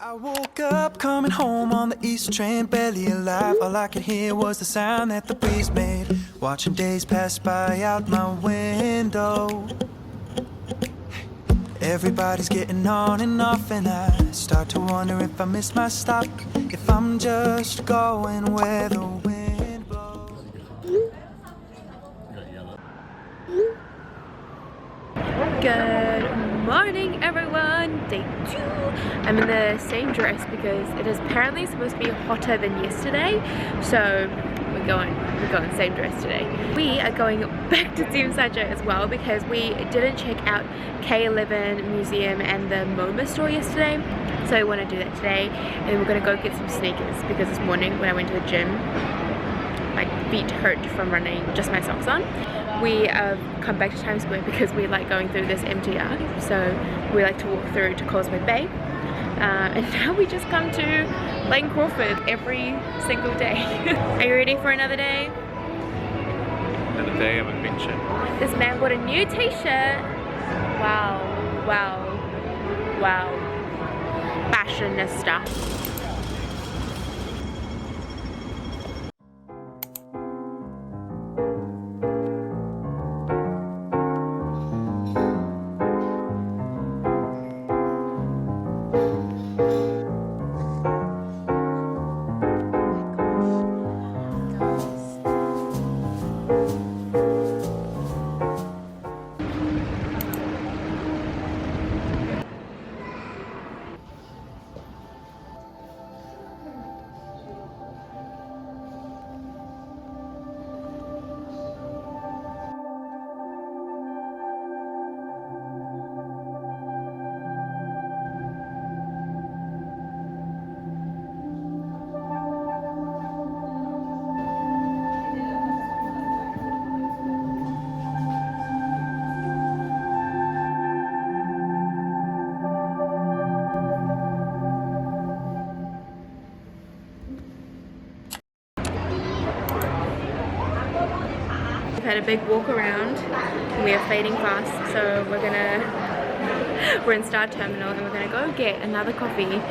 I woke up coming home on the East train, barely alive. All I could hear was the sound that the breeze made. Watching days pass by out my window. Everybody's getting on and off, and I start to wonder if I missed my stop, if I'm just going where the wind blows. Good morning, everyone. Day 2. I'm in the same dress because it is apparently supposed to be hotter than yesterday, so we're going same dress today. We are going back to Tempura as well because we didn't check out K11 Museum and the MoMA store yesterday, so I want to do that today. And then we're going to go get some sneakers because this morning when I went to the gym, my feet hurt from running just my socks on. We come back to Times Square because we like going through this MTR, so we like to walk through to Causeway Bay. And now we just come to Lane Crawford every single day. Are you ready for another day? Another day of adventure. This man bought a new t-shirt. Wow, wow, wow. Fashionista. We've had a big walk around and we are fading fast, so we're in Star Terminal and we're gonna go get another coffee.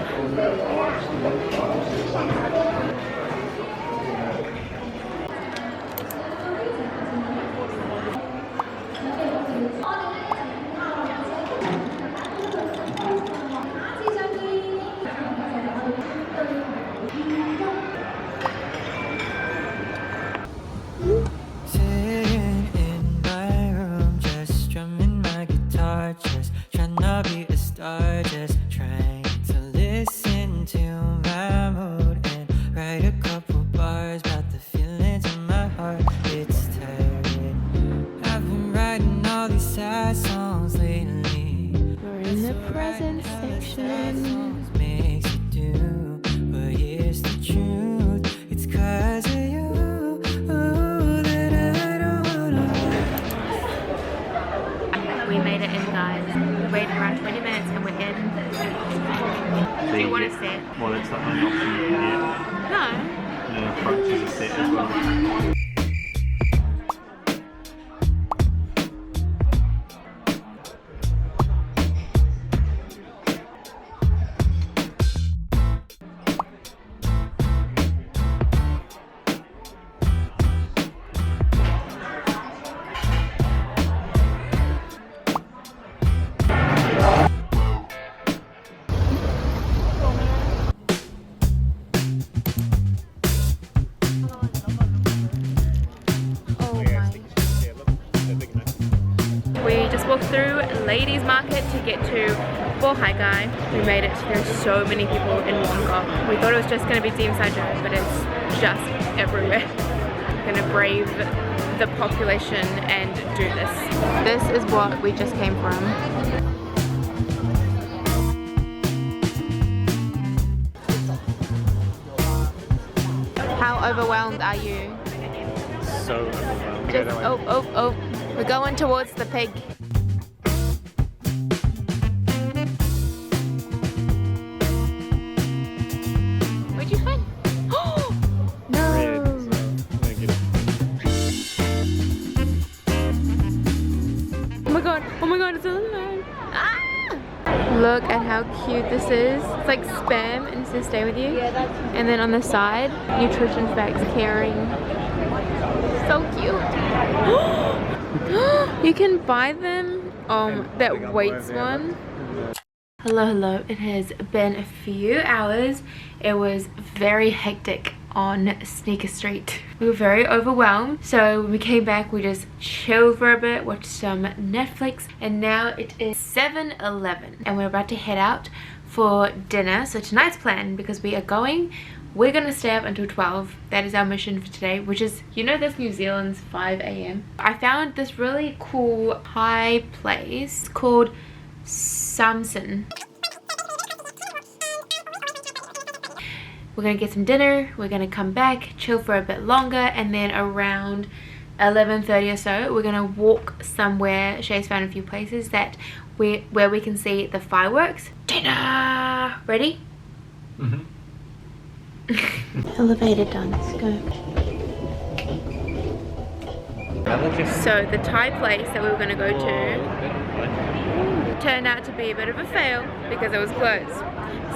Just trying to listen to my mood and write a couple bars about the feelings in my heart. It's tiring. I've been writing all these sad songs lately. We're in the present section. Makes you do, but here's the truth. It's 'cause of you that I don't wanna. We made it in, guys. We waited around 20 minutes and we're in. Do you want to sit? Well, it's not an option you can get. No. And then approaches a sit as well. We just walked through Ladies Market to get to Bohai. We made it. There's so many people in Bangkok. We thought it was just going to be Tempura, but it's just everywhere. We're going to brave the population and do this. This is what we just came from. How overwhelmed are you? So overwhelmed. Just, oh. We're going towards the pig. What'd you find? Oh no! Oh my god, it's alive! Ah! Look at how cute this is. It's like Spam and it says stay with you. And then on the side, nutrition facts, caring. So cute. You can buy them. That weights one. Hello. It has been a few hours. It was very hectic on Sneaker Street. We were very overwhelmed, so when we came back we just chilled for a bit, watched some Netflix, and now it is 7:11 and we're about to head out for dinner. So tonight's plan, because we're gonna stay up until 12. That is our mission for today, which is, you know, that's New Zealand's 5 a.m. I found this really cool Thai place called Samson. We're gonna get some dinner, we're gonna come back, chill for a bit longer, and then around 11:30 or so we're gonna walk somewhere. Shay's found a few places where we can see the fireworks. Dinner! Ready? Mm-hmm. Elevator done, let's go. So the Thai place that we were gonna go to turned out to be a bit of a fail because it was closed.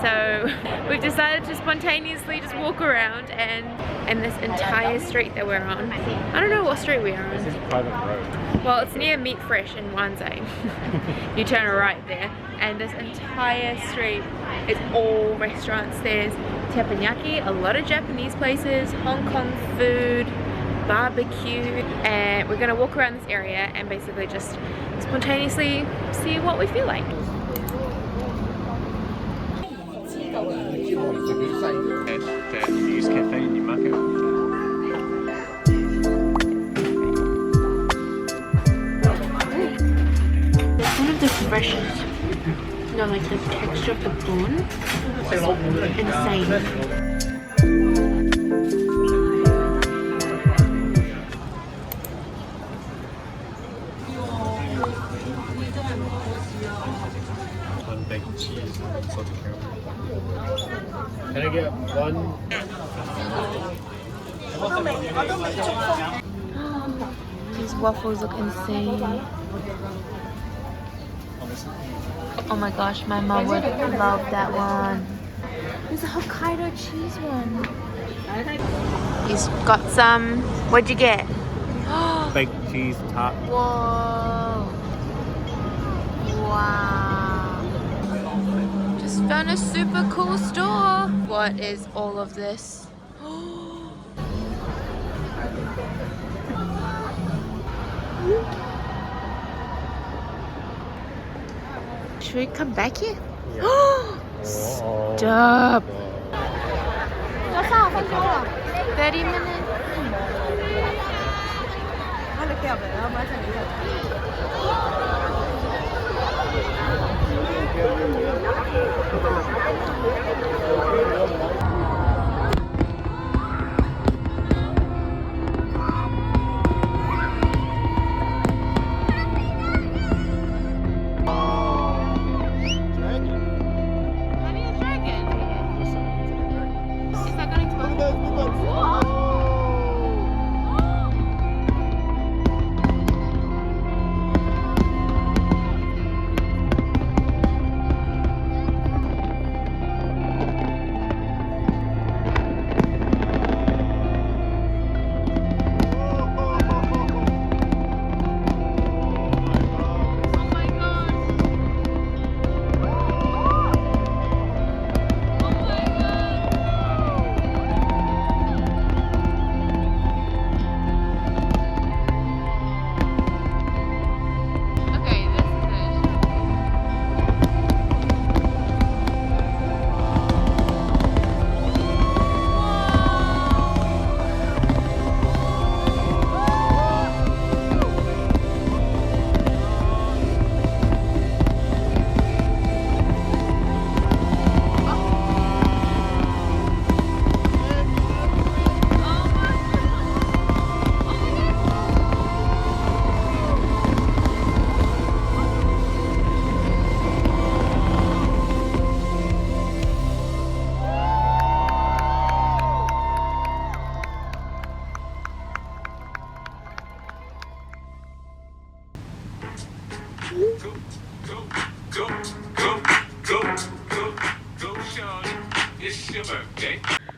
So we've decided to spontaneously just walk around, and this entire street that we're on, I don't know what street we are on. This is a private road. Well, it's near Meat Fresh in Wanzai. You turn right there, and this entire street is all restaurants. There's teppanyaki, a lot of Japanese places, Hong Kong food, barbecue, and we're gonna walk around this area and basically just spontaneously see what we feel like. That news cafe in Newmarket. One of the freshest, no, like the texture of the bun, insane. Baked cheese and salted caramel. Can I get one? These waffles look insane. Oh my gosh, my mom would love that one. There's a Hokkaido cheese one. He's got some. What'd you get? Baked cheese tart. Whoa. Wow. Just found a super cool store. What is all of this? Should we come back here? Stop. 30 minutes.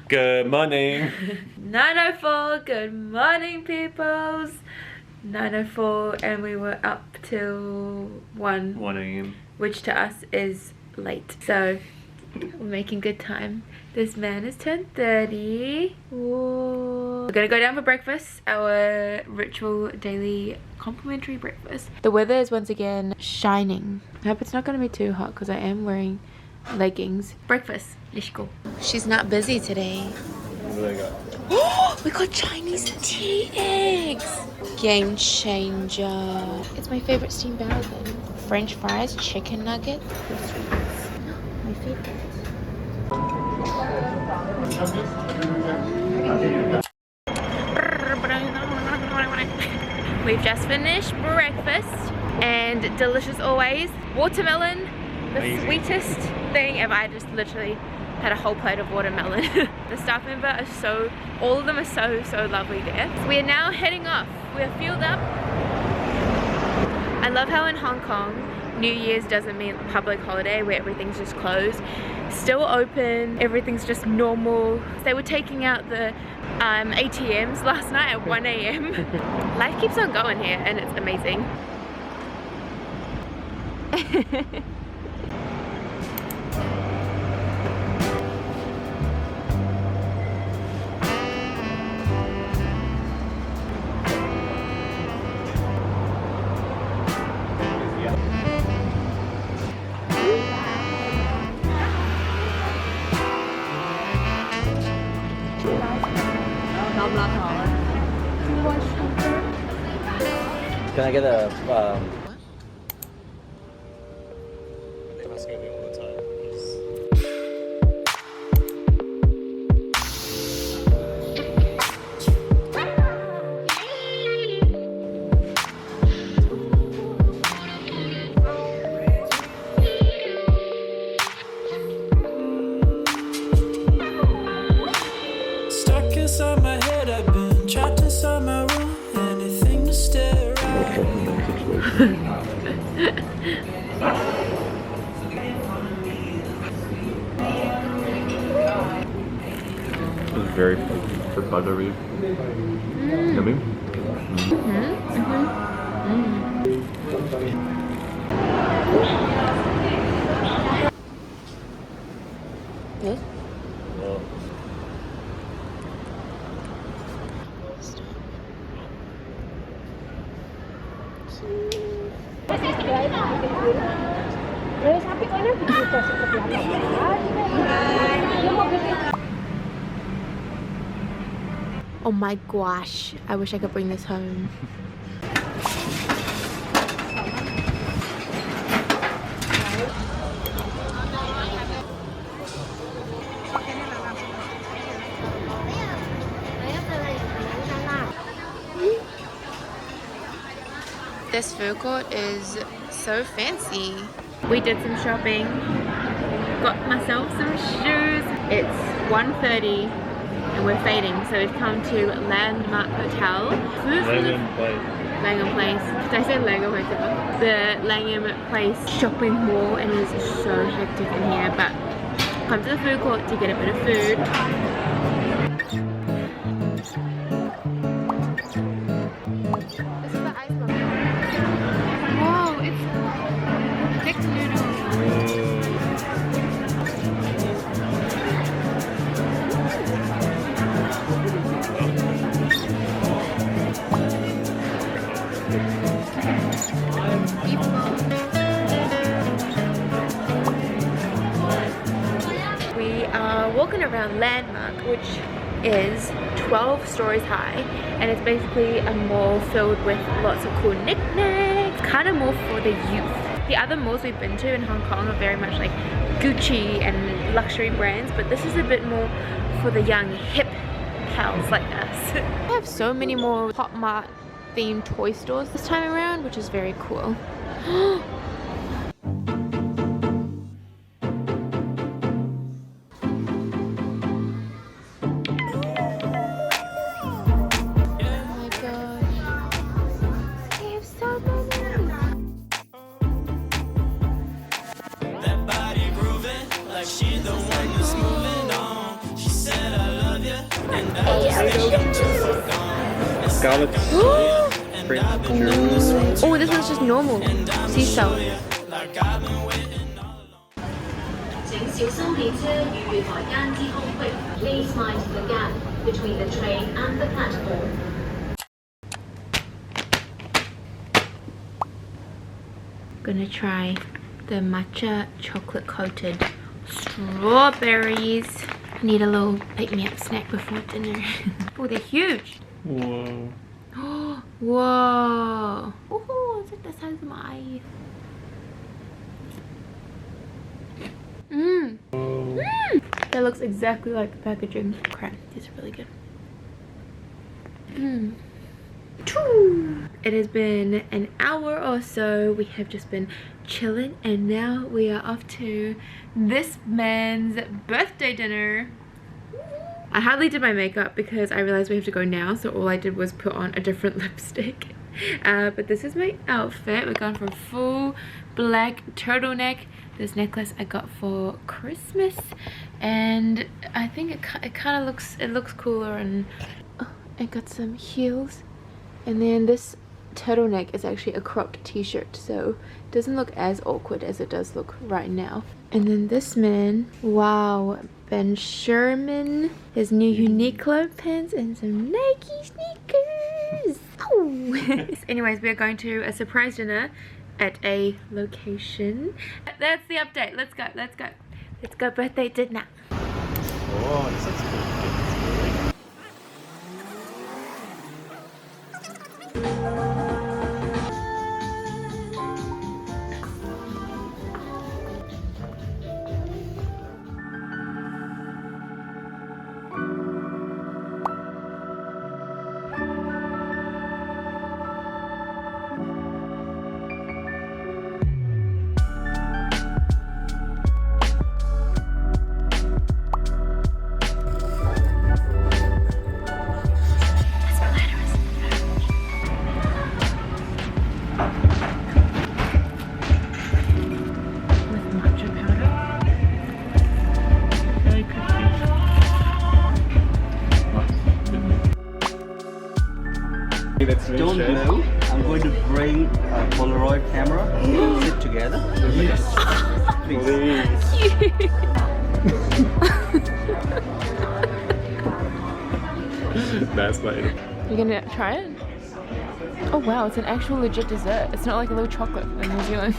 Good morning. 9:04, good morning peoples. 9:04 and we were up till 1 a.m. which to us is late. So we're making good time. This man is 10:30. We're gonna go down for breakfast, our ritual daily complimentary breakfast. The weather is once again shining. I hope it's not gonna be too hot because I am wearing leggings. Breakfast, let's go. She's not busy today. What do I got? Oh, we got Chinese tea eggs. Game changer. It's my favorite steamed barrel thing. French fries, chicken nugget. My favorite. We've just finished breakfast and delicious always. Watermelon, the Amazing. Sweetest thing ever. I just literally had a whole plate of watermelon. The staff member are all of them are so lovely there. So we are now heading off. We're fueled up. I love how in Hong Kong, New Year's doesn't mean a public holiday where everything's just closed. Still open, everything's just normal. They were taking out the ATMs last night at 1 a.m. Life keeps on going here and it's amazing. Can I get a I think that's gonna be all the time. Stuck inside my head, I've been trapped inside my room. Anything to stare at. It's very for buttery. Yummy. Good. Well, Oh my gosh, I wish I could bring this home. This food court is so fancy. We did some shopping, got myself some shoes. It's 1:30 and we're fading, so we've come to Landmark Hotel. Langham Place. Did I say Langham Hotel? The Langham Place shopping mall, and it is so hectic in here, but come to the food court to get a bit of food. Whoa, it's mixed noodles. We are walking around Landmark, which is 12 stories high, and it's basically a mall filled with lots of cool knickknacks, kind of more for the youth. The other malls we've been to in Hong Kong are very much like Gucci and luxury brands, but this is a bit more for the young hip pals like us. We have so many more Pop Mart themed toy stores this time around, which is very cool. That body grooving like she the one that's moving on. Garlic salt, French German. Oh, this one's just normal sea salt. 請小心列車與月台間之空隙 Please mind the gap between the train and the platform. Gonna try the matcha chocolate coated strawberries. I need a little pick-me-up snack before dinner. Oh, they're huge. Whoa. Whoa. Oh, it's like the size of my eye. Mmm. Mmm. That looks exactly like the packaging. Crap, these are really good. Mmm. It has been an hour or so. We have just been chilling and now we are off to this man's birthday dinner. I hardly did my makeup because I realized we have to go now, so all I did was put on a different lipstick. But this is my outfit. We're going for a full black turtleneck. This necklace I got for Christmas, and I think it kind of looks cooler. And oh, I got some heels, and then this turtleneck is actually a cropped t-shirt, so it doesn't look as awkward as it does look right now. And then this man, wow, Ben Sherman, his new Uniqlo pants and some Nike sneakers. Oh. Anyways, we are going to a surprise dinner at a location. That's the update. Let's go, let's go. Let's go birthday dinner. Oh, this looks Don't know. I'm going to bring a Polaroid camera. Sit together. Yes. Please. That's later. You're gonna try it? Oh wow, it's an actual legit dessert. It's not like a little chocolate in New Zealand.